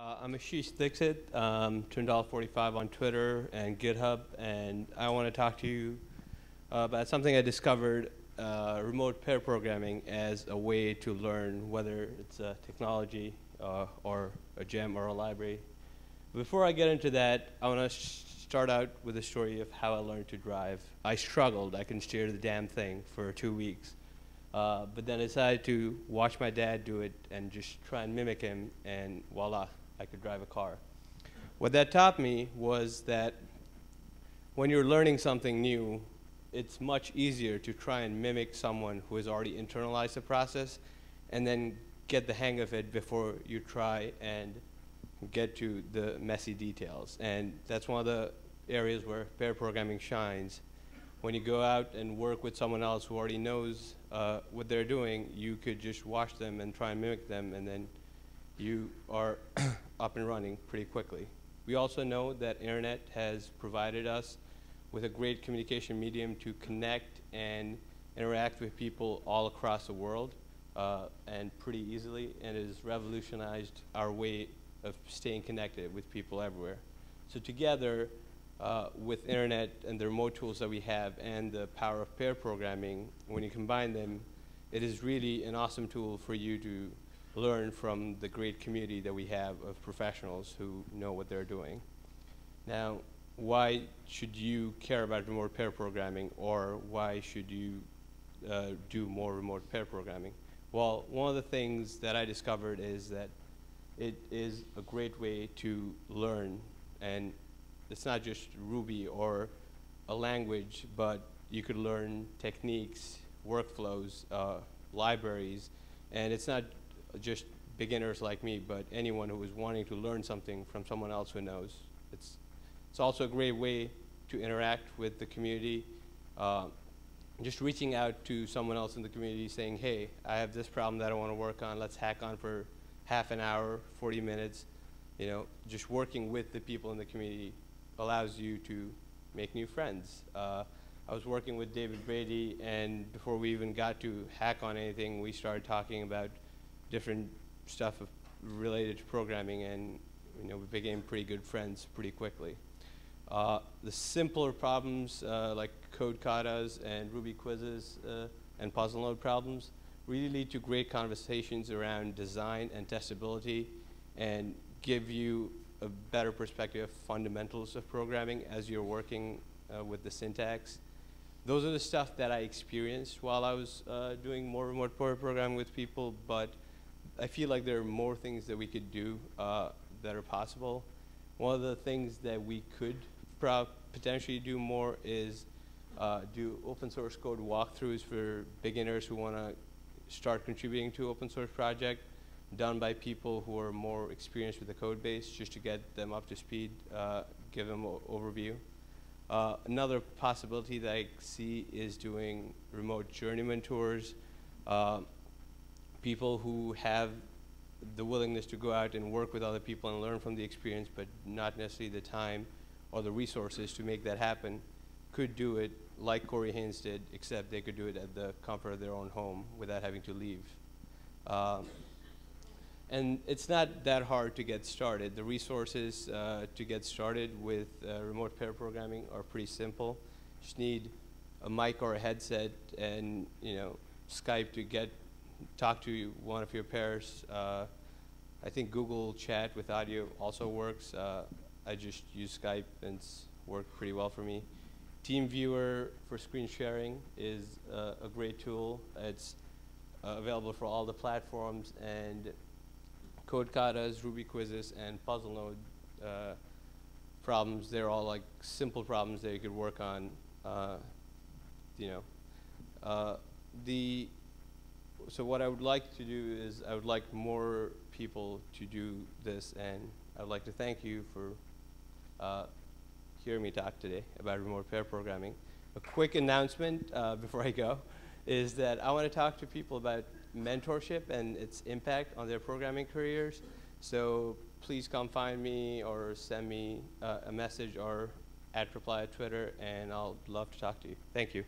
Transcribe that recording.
I'm Ashish Dixit, $2.45 on Twitter and GitHub, and I want to talk to you about something I discovered, remote pair programming as a way to learn, whether it's a technology or a gem or a library. Before I get into that, I want to start out with a story of how I learned to drive. I struggled. I couldn't steer the damn thing for 2 weeks. But then I decided to watch my dad do it and just try and mimic him, and voila, I could drive a car. What that taught me was that when you're learning something new, it's much easier to try and mimic someone who has already internalized the process and then get the hang of it before you try and get to the messy details. And that's one of the areas where pair programming shines. When you go out and work with someone else who already knows what they're doing, you could just watch them and try and mimic them, and then you are up and running pretty quickly. We also know that internet has provided us with a great communication medium to connect and interact with people all across the world, and pretty easily, and it has revolutionized our way of staying connected with people everywhere. So together, with internet and the remote tools that we have and the power of pair programming, when you combine them, it is really an awesome tool for you to learn from the great community that we have of professionals who know what they're doing. Now, why should you care about remote pair programming, or why should you do more remote pair programming? Well, one of the things that I discovered is that it is a great way to learn, and it's not just Ruby or a language, but you could learn techniques, workflows, libraries, and it's not just beginners like me, but anyone who is wanting to learn something from someone else who knows. It's also a great way to interact with the community. Just reaching out to someone else in the community saying, hey, I have this problem that I want to work on, let's hack on for half an hour, 40 minutes. You know, just working with the people in the community allows you to make new friends. I was working with David Brady, and before we even got to hack on anything, we started talking about different stuff related to programming, and we became pretty good friends pretty quickly. The simpler problems like code katas and Ruby quizzes and puzzle node problems really lead to great conversations around design and testability, and give you a better perspective of fundamentals of programming as you're working with the syntax. Those are the stuff that I experienced while I was doing more remote pair programming with people, but I feel like there are more things that we could do that are possible. One of the things that we could potentially do more is do open source code walkthroughs for beginners who want to start contributing to open source project, done by people who are more experienced with the code base, just to get them up to speed, give them an overview. Another possibility that I see is doing remote journeyman tours. People who have the willingness to go out and work with other people and learn from the experience, but not necessarily the time or the resources to make that happen, could do it like Corey Haynes did, except they could do it at the comfort of their own home without having to leave. And it's not that hard to get started. The resources to get started with remote pair programming are pretty simple. Just need a mic or a headset and Skype to talk to one of your pairs. I think Google Chat with audio also works. I just use Skype, and it's worked pretty well for me. TeamViewer for screen sharing is a great tool. It's available for all the platforms, and code katas, Ruby quizzes, and puzzle node problems, they're all like simple problems that you could work on. So what I would like to do is I would like more people to do this, and I would like to thank you for hearing me talk today about remote pair programming. A quick announcement before I go is that I want to talk to people about mentorship and its impact on their programming careers. So please come find me or send me a message or @reply at Twitter, and I'll love to talk to you. Thank you.